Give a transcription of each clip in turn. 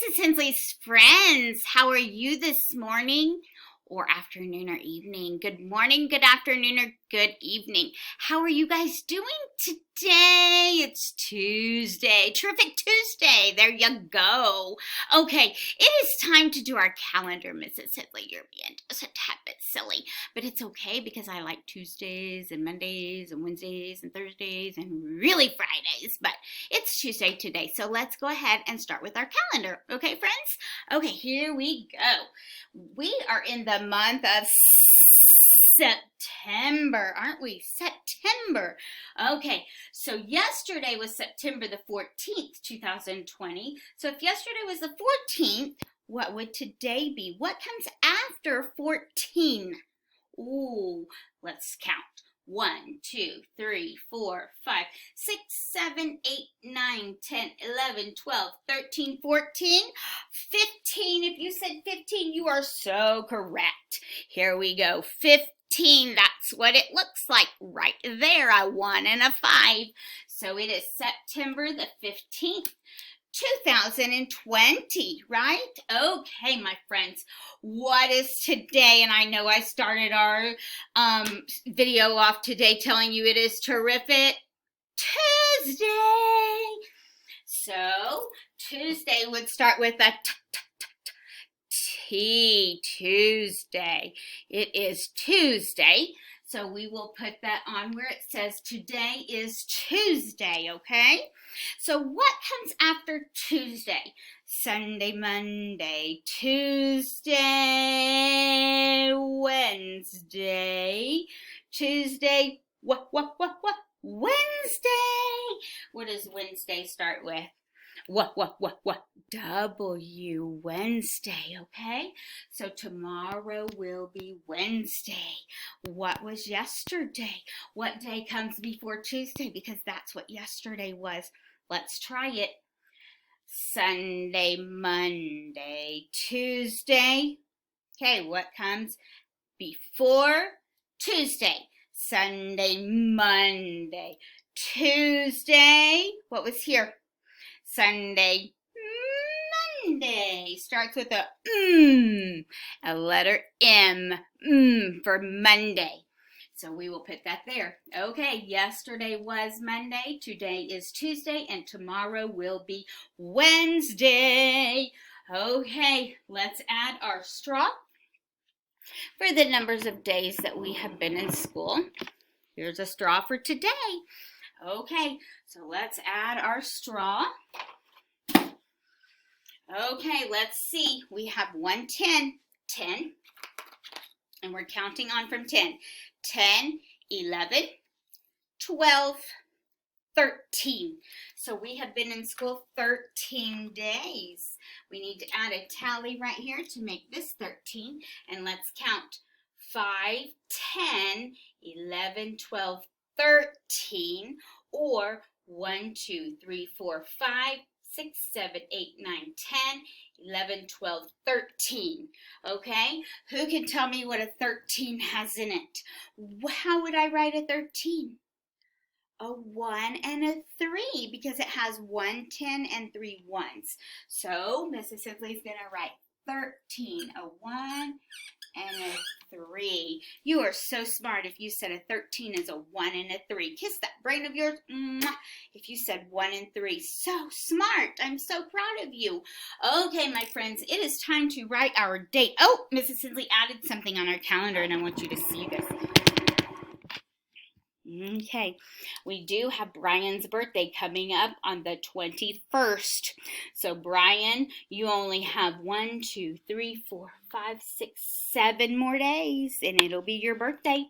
Mrs. Hensley's friends. How are you this morning or afternoon or evening? Good morning, good afternoon, or good evening. How are you guys doing today? It's Tuesday. Terrific Tuesday. There you go. Okay, it is time to do our calendar, Mrs. Hensley. You're being just a tad bit silly, but it's okay because I like Tuesdays and Mondays and Wednesdays and Thursdays and really Fridays, but it's Tuesday today, so let's go ahead and start with our calendar. Okay, friends? Okay, here we go. We are in the month of September, aren't we? September. Okay, so yesterday was September the 14th, 2020. So if yesterday was the 14th, what would today be? What comes after 14? Ooh, let's count. 1, 2, 3, 4, 5, 6, 7, 8, 9, 10, 11, 12, 13, 14, 15. If you said 15, you are so correct. Here we go. 15. That's what it looks like right there. A 1 and a 5. So it is September the 15th. 2020, right? Okay, my friends, what is today? And I know I started our video off today telling you it is Terrific Tuesday. So Tuesday would start with a T, Tuesday. It is Tuesday. So we will put that on where it says today is Tuesday, okay? So what comes after Tuesday? Sunday, Monday, Tuesday, Wednesday, Tuesday, what? Wednesday. What does Wednesday start with? What? W, Wednesday, okay? So tomorrow will be Wednesday. What was yesterday? What day comes before Tuesday? Because that's what yesterday was. Let's try it. Sunday, Monday, Tuesday. Okay, what comes before Tuesday? Sunday, Monday, Tuesday. What was here? Sunday, Monday. Starts with a letter M, for Monday. So we will put that there. Okay, yesterday was Monday, today is Tuesday, and tomorrow will be Wednesday. Okay, let's add our straw for the numbers of days that we have been in school. Here's a straw for today. Okay, so let's add our straw. Okay, let's see. We have 110, 10, and we're counting on from 10. 10, 11, 12, 13. So we have been in school 13 days. We need to add a tally right here to make this 13. And let's count 5, 10, 11, 12, 13, or 1, 2, 3, 4, 5, 6, 7, 8, 9, 10, 11, 12, 13. Okay? Who can tell me what a 13 has in it? How would I write a 13? A 1 and a 3 because it has 1 10 and 3 ones. So Mrs. Hensley's going to write 13, a 1 and a 3. You are so smart if you said a 13 is a 1 and a 3. Kiss that brain of yours. If you said 1 and 3. So smart. I'm so proud of you. Okay, my friends, it is time to write our date. Oh, Mrs. Hensley added something on our calendar, and I want you to see this. Okay, we do have Brian's birthday coming up on the 21st. So Brian, you only have 1, 2, 3, 4, 5, 6, 7 more days, and it'll be your birthday.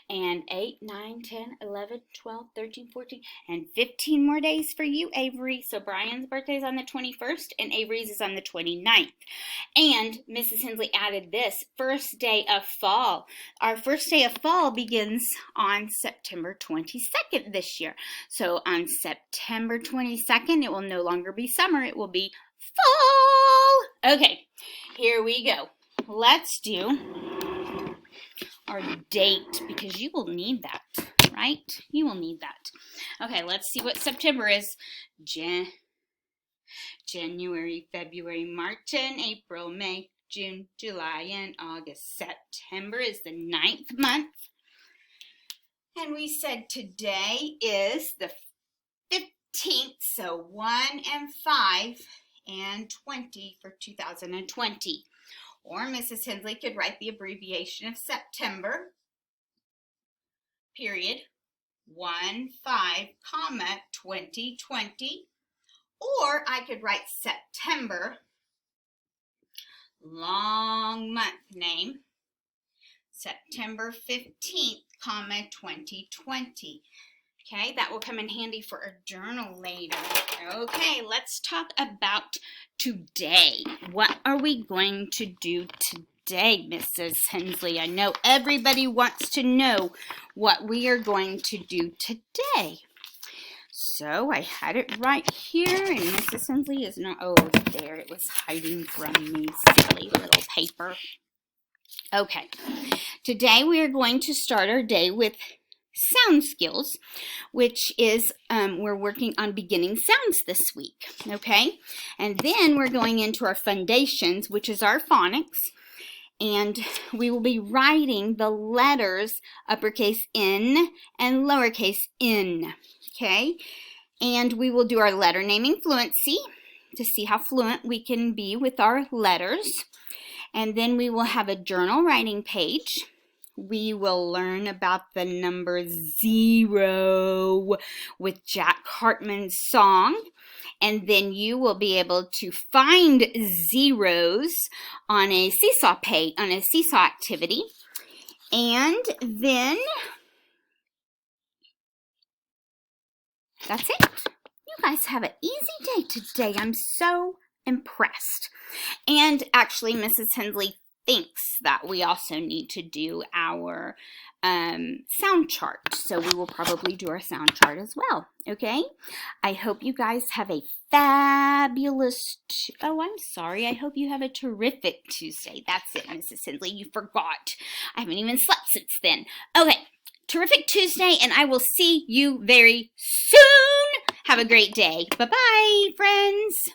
And 8, 9, 10, 11, 12, 13, 14, and 15 more days for you, Avery. So Brian's birthday is on the 21st, and Avery's is on the 29th. And Mrs. Hensley added this, first day of fall. Our first day of fall begins on September 22nd this year. So on September 22nd, it will no longer be summer. It will be fall. Okay, here we go. Let's do our date because you will need that, right? You will need that. Okay, let's see what September is. January, February, March, and April, May, June, July, and August. September is the 9th month. And we said today is the 15th, so 1 and 5 and 20 for 2020. Or Mrs. Hensley could write the abbreviation of September, period, 1, 5, comma, 2020. Or I could write September, long month name, September 15th, comma, 2020. Okay, that will come in handy for a journal later. Okay, let's talk about today. What are we going to do today, Mrs. Hensley? I know everybody wants to know what we are going to do today. So I had it right here, and Mrs. Hensley is not, oh, there, it was hiding from me, silly little paper. Okay, today we are going to start our day with sound skills, which is, we're working on beginning sounds this week, okay? And then we're going into our foundations, which is our phonics, and we will be writing the letters uppercase N and lowercase n, okay? And we will do our letter naming fluency to see how fluent we can be with our letters. And then we will have a journal writing page. We will learn about the number 0 with Jack Hartman's song. And then you will be able to find zeros on a seesaw page, on a seesaw activity. And then that's it. You guys have an easy day today. I'm so impressed. And actually, Mrs. Hensley thinks that we also need to do our sound chart. So we will probably do our sound chart as well, okay? I hope you guys have a fabulous, I hope you have a terrific Tuesday. That's it, Mrs. Hensley. You forgot. I haven't even slept since then. Okay, terrific Tuesday, and I will see you very soon. Have a great day. Bye-bye, friends.